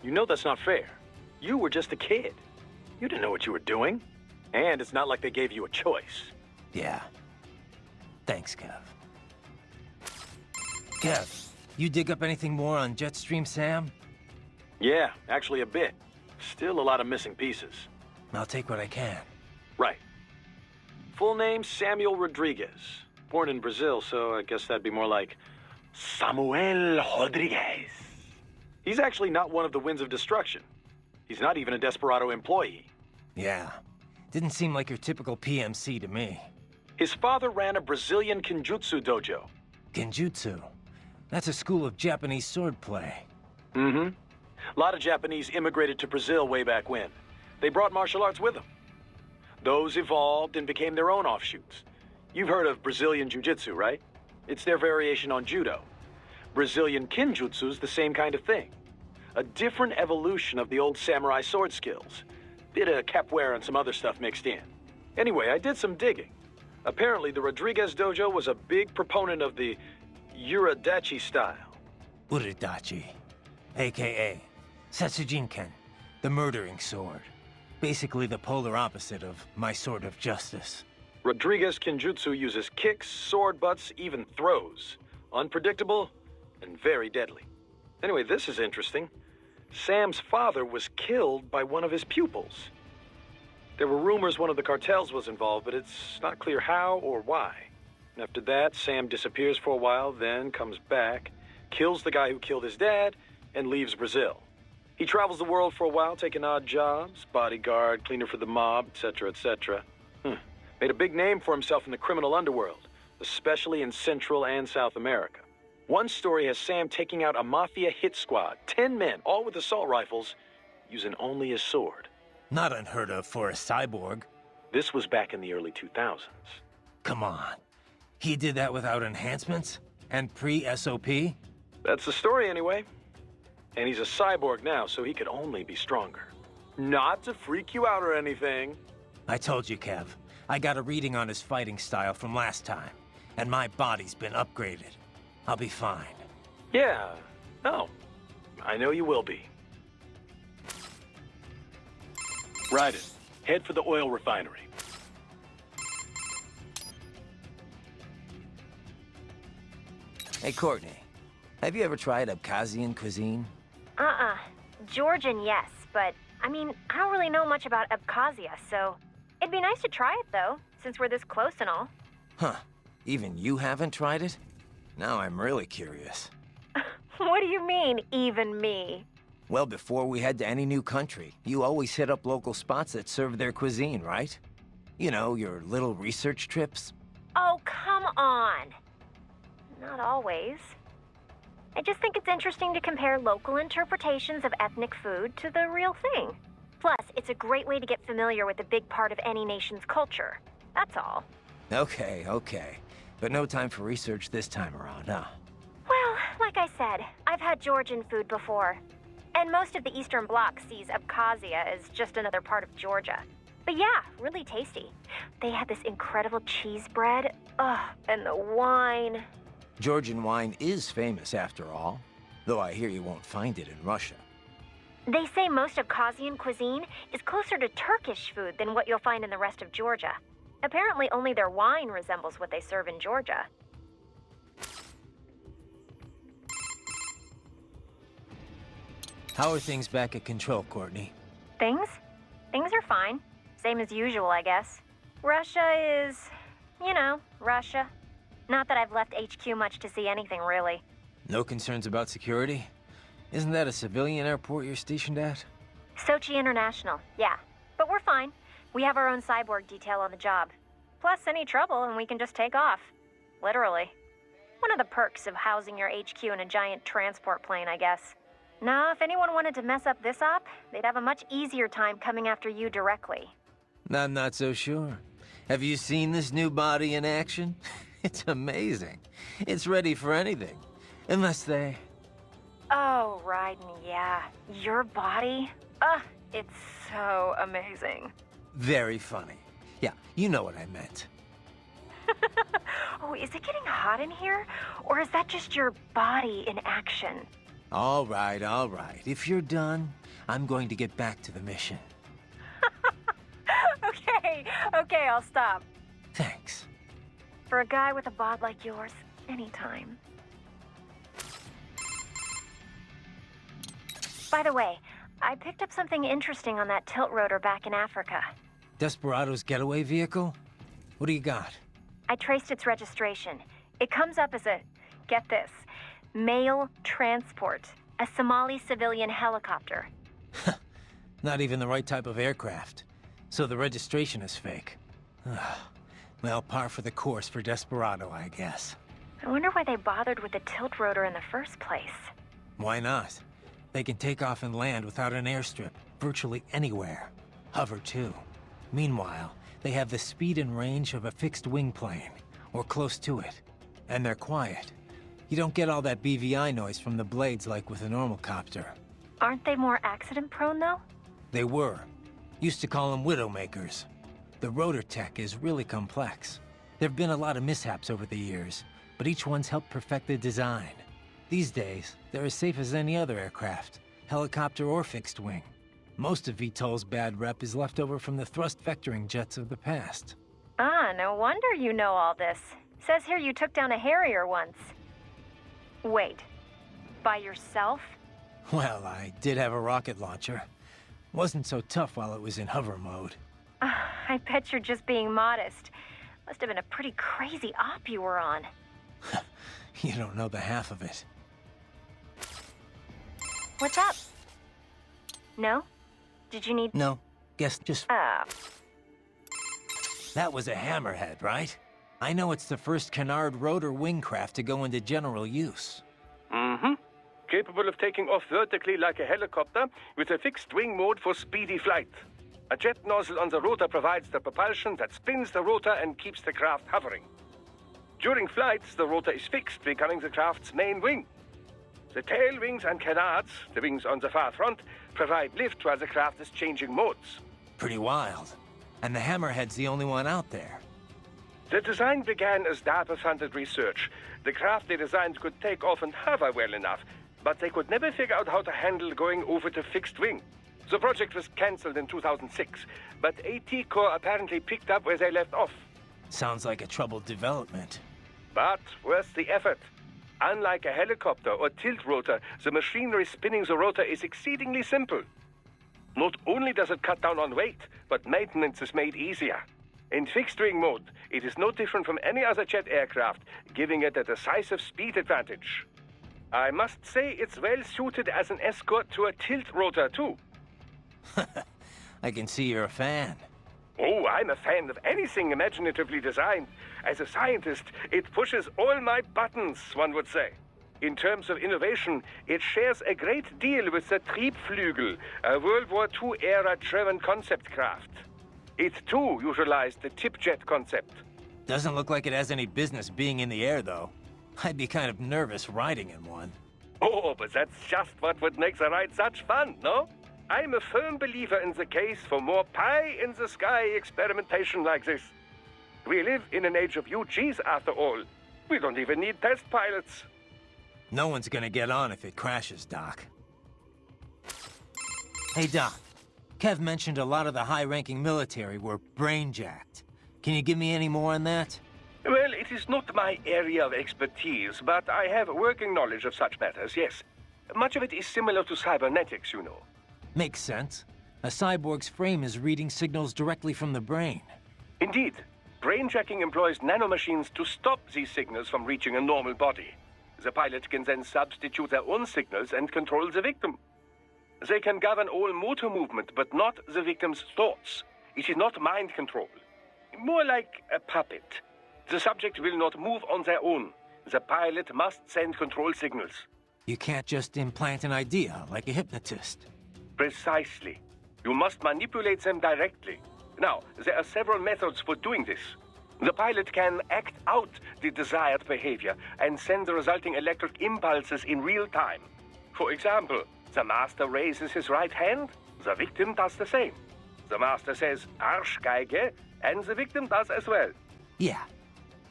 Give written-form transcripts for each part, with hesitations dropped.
You know that's not fair. You were just a kid. You didn't know what you were doing. And it's not like they gave you a choice. Yeah. Thanks, Kev. Kev, you dig up anything more on Jetstream Sam? Yeah, actually a bit. Still a lot of missing pieces. I'll take what I can. Right. Full name, Samuel Rodriguez. Born in Brazil, so I guess that'd be more like Samuel Rodriguez. He's actually not one of the Winds of Destruction. He's not even a Desperado employee. Yeah. Didn't seem like your typical PMC to me. His father ran a Brazilian Kenjutsu dojo. Genjutsu. That's a school of Japanese swordplay. Mm-hmm. A lot of Japanese immigrated to Brazil way back when. They brought martial arts with them. Those evolved and became their own offshoots. You've heard of Brazilian Jiu-Jitsu, right? It's their variation on Judo. Brazilian Kenjutsu's the same kind of thing. A different evolution of the old samurai sword skills. Bit of capoeira and some other stuff mixed in. Anyway, I did some digging. Apparently, the Rodriguez dojo was a big proponent of the Uridachi style. Uridachi. AKA Setsujinken, the murdering sword. Basically the polar opposite of my sword of justice. Rodriguez Kenjutsu uses kicks, sword butts, even throws. Unpredictable and very deadly. Anyway, this is interesting. Sam's father was killed by one of his pupils. There were rumors one of the cartels was involved, but it's not clear how or why. And after that, Sam disappears for a while, then comes back, kills the guy who killed his dad, and leaves Brazil. He travels the world for a while, taking odd jobs, bodyguard, cleaner for the mob, etc., etc. Made a big name for himself in the criminal underworld, especially in Central and South America. One story has Sam taking out a mafia hit squad, 10 men, all with assault rifles, using only his sword. Not unheard of for a cyborg. This was back in the early 2000s. Come on. He did that without enhancements? And pre-SOP? That's the story anyway. And he's a cyborg now, so he could only be stronger. Not to freak you out or anything. I told you, Kev. I got a reading on his fighting style from last time, and my body's been upgraded. I'll be fine. Yeah, no. I know you will be. Raiden, head for the oil refinery. Hey, Courtney. Have you ever tried Abkhazian cuisine? Georgian, yes, but, I mean, I don't really know much about Abkhazia, so... It'd be nice to try it, though, since we're this close and all. Huh. Even you haven't tried it? Now I'm really curious. What do you mean, even me? Well, before we head to any new country, you always hit up local spots that serve their cuisine, right? You know, your little research trips. Oh, come on. Not always. I just think it's interesting to compare local interpretations of ethnic food to the real thing. Plus, it's a great way to get familiar with a big part of any nation's culture. That's all. Okay. But no time for research this time around, huh? Well, like I said, I've had Georgian food before. And most of the Eastern Bloc sees Abkhazia as just another part of Georgia. But yeah, really tasty. They had this incredible cheese bread. Ugh, and the wine. Georgian wine is famous after all, though I hear you won't find it in Russia. They say most Abkhazian cuisine is closer to Turkish food than what you'll find in the rest of Georgia. Apparently only their wine resembles what they serve in Georgia. How are things back at Control, Courtney? Things? Things are fine. Same as usual, I guess. Russia is... you know, Russia. Not that I've left HQ much to see anything, really. No concerns about security? Isn't that a civilian airport you're stationed at? Sochi International, yeah. But we're fine. We have our own cyborg detail on the job. Plus, any trouble and we can just take off. Literally. One of the perks of housing your HQ in a giant transport plane, I guess. No, if anyone wanted to mess up this op, they'd have a much easier time coming after you directly. I'm not so sure. Have you seen this new body in action? It's amazing. It's ready for anything. Unless they... Oh, Raiden, yeah. Your body? It's so amazing. Very funny. Yeah, you know what I meant. Oh, is it getting hot in here? Or is that just your body in action? All right, all right. If you're done, I'm going to get back to the mission. Okay, I'll stop. Thanks. For a guy with a bod like yours, anytime. By the way, I picked up something interesting on that tilt rotor back in Africa. Desperado's getaway vehicle? What do you got? I traced its registration. It comes up as a, get this, mail transport. A Somali civilian helicopter. Not even the right type of aircraft. So the registration is fake. Well, par for the course for Desperado, I guess. I wonder why they bothered with the tilt rotor in the first place. Why not? They can take off and land without an airstrip, virtually anywhere. Hover, too. Meanwhile, they have the speed and range of a fixed-wing plane, or close to it. And they're quiet. You don't get all that BVI noise from the blades like with a normal copter. Aren't they more accident-prone, though? They were. Used to call them Widowmakers. The rotor tech is really complex. There've been a lot of mishaps over the years, but each one's helped perfect the design. These days, they're as safe as any other aircraft, helicopter or fixed wing. Most of VTOL's bad rep is left over from the thrust vectoring jets of the past. Ah, no wonder you know all this. Says here you took down a Harrier once. Wait, by yourself? Well, I did have a rocket launcher. Wasn't so tough while it was in hover mode. I bet you're just being modest. Must have been a pretty crazy op you were on. You don't know the half of it. What's up? No? Did you need... No, guess just... That was a Hammerhead, right? I know it's the first canard rotor wingcraft to go into general use. Mm-hmm. Capable of taking off vertically like a helicopter with a fixed wing mode for speedy flight. A jet nozzle on the rotor provides the propulsion that spins the rotor and keeps the craft hovering. During flights, the rotor is fixed, becoming the craft's main wing. The tail wings and canards, the wings on the far front, provide lift while the craft is changing modes. Pretty wild. And the Hammerhead's the only one out there. The design began as DARPA-funded research. The craft they designed could take off and hover well enough, but they could never figure out how to handle going over to fixed wing. The project was cancelled in 2006, but AT Corps apparently picked up where they left off. Sounds like a troubled development. But worth the effort. Unlike a helicopter or tilt rotor, the machinery spinning the rotor is exceedingly simple. Not only does it cut down on weight, but maintenance is made easier. In fixed-wing mode, it is no different from any other jet aircraft, giving it a decisive speed advantage. I must say it's well suited as an escort to a tilt rotor, too. I can see you're a fan. Oh, I'm a fan of anything imaginatively designed. As a scientist, it pushes all my buttons, one would say. In terms of innovation, it shares a great deal with the Triebflügel, a World War II-era German concept craft. It, too, utilized the tip-jet concept. Doesn't look like it has any business being in the air, though. I'd be kind of nervous riding in one. Oh, but that's just what would make the ride such fun, no? I'm a firm believer in the case for more pie-in-the-sky experimentation like this. We live in an age of UGs, after all. We don't even need test pilots. No one's gonna get on if it crashes, Doc. Hey, Doc. Kev mentioned a lot of the high-ranking military were brain-jacked. Can you give me any more on that? Well, it is not my area of expertise, but I have working knowledge of such matters, yes. Much of it is similar to cybernetics, you know. Makes sense. A cyborg's frame is reading signals directly from the brain. Indeed. Brainjacking employs nanomachines to stop these signals from reaching a normal body. The pilot can then substitute their own signals and control the victim. They can govern all motor movement, but not the victim's thoughts. It is not mind control. More like a puppet. The subject will not move on their own. The pilot must send control signals. You can't just implant an idea like a hypnotist. Precisely. You must manipulate them directly. Now, there are several methods for doing this. The pilot can act out the desired behavior and send the resulting electric impulses in real time. For example, the master raises his right hand, the victim does the same. The master says, Arschgeige, and the victim does as well. Yeah,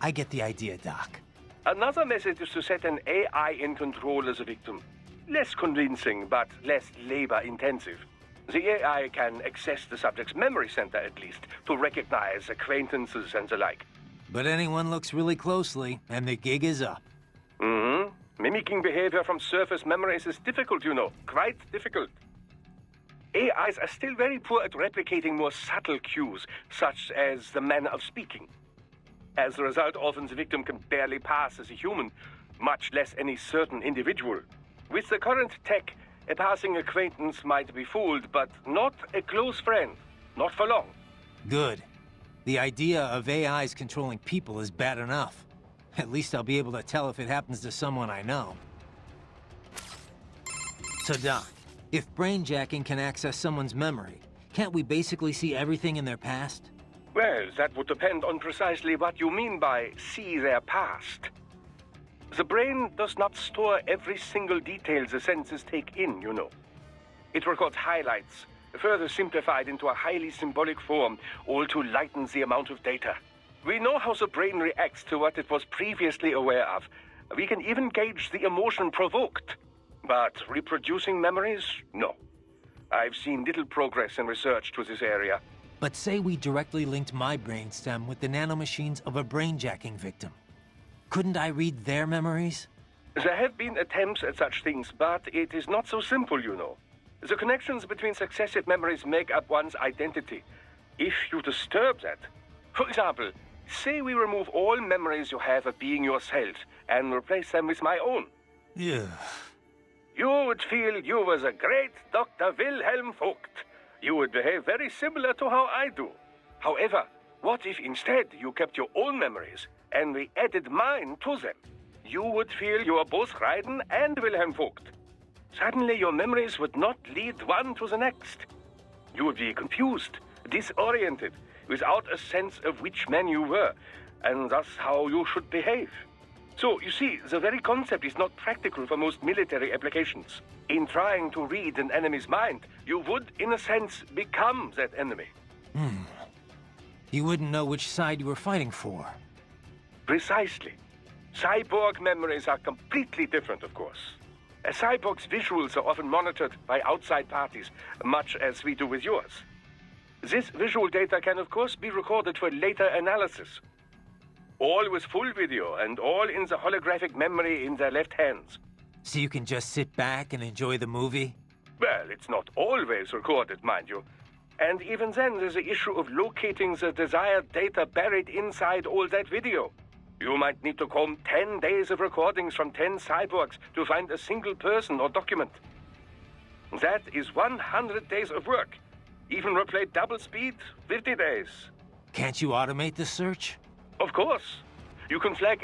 I get the idea, Doc. Another method is to set an AI in control as a victim. less convincing, but less labor-intensive. The AI can access the subject's memory center, at least, to recognize acquaintances and the like. But anyone looks really closely, and the gig is up. Mm-hmm. Mimicking behavior from surface memories is difficult, you know. Quite difficult. AIs are still very poor at replicating more subtle cues, such as the manner of speaking. As a result, often the victim can barely pass as a human, much less any certain individual. With the current tech, a passing acquaintance might be fooled, but not a close friend. Not for long. Good. The idea of AIs controlling people is bad enough. At least I'll be able to tell if it happens to someone I know. So Doc, if brainjacking can access someone's memory, can't we basically see everything in their past? Well, that would depend on precisely what you mean by see their past. The brain does not store every single detail the senses take in, you know. It records highlights, further simplified into a highly symbolic form, all to lighten the amount of data. We know how the brain reacts to what it was previously aware of. We can even gauge the emotion provoked. But reproducing memories? No. I've seen little progress in research to this area. But say we directly linked my brainstem with the nanomachines of a brainjacking victim. Couldn't I read their memories? There have been attempts at such things, but it is not so simple, you know. The connections between successive memories make up one's identity. If you disturb that... For example, say we remove all memories you have of being yourself and replace them with my own. Yeah. You would feel you was a great Dr. Wilhelm Vogt. You would behave very similar to how I do. However, what if instead you kept your own memories and we added mine to them? You would feel you are both Raiden and Wilhelm Vogt. Suddenly your memories would not lead one to the next. You would be confused, disoriented, without a sense of which man you were, and thus how you should behave. So, you see, the very concept is not practical for most military applications. In trying to read an enemy's mind, you would, in a sense, become that enemy. You wouldn't know which side you were fighting for. Precisely. Cyborg memories are completely different, of course. A cyborg's visuals are often monitored by outside parties, much as we do with yours. This visual data can, of course, be recorded for later analysis. All with full video and all in the holographic memory in their left hands. So you can just sit back and enjoy the movie? Well, it's not always recorded, mind you. And even then, there's the issue of locating the desired data buried inside all that video. You might need to comb 10 days of recordings from 10 cyborgs to find a single person or document. That is 100 days of work. Even replay double speed, 50 days. Can't you automate the search? Of course. You can flag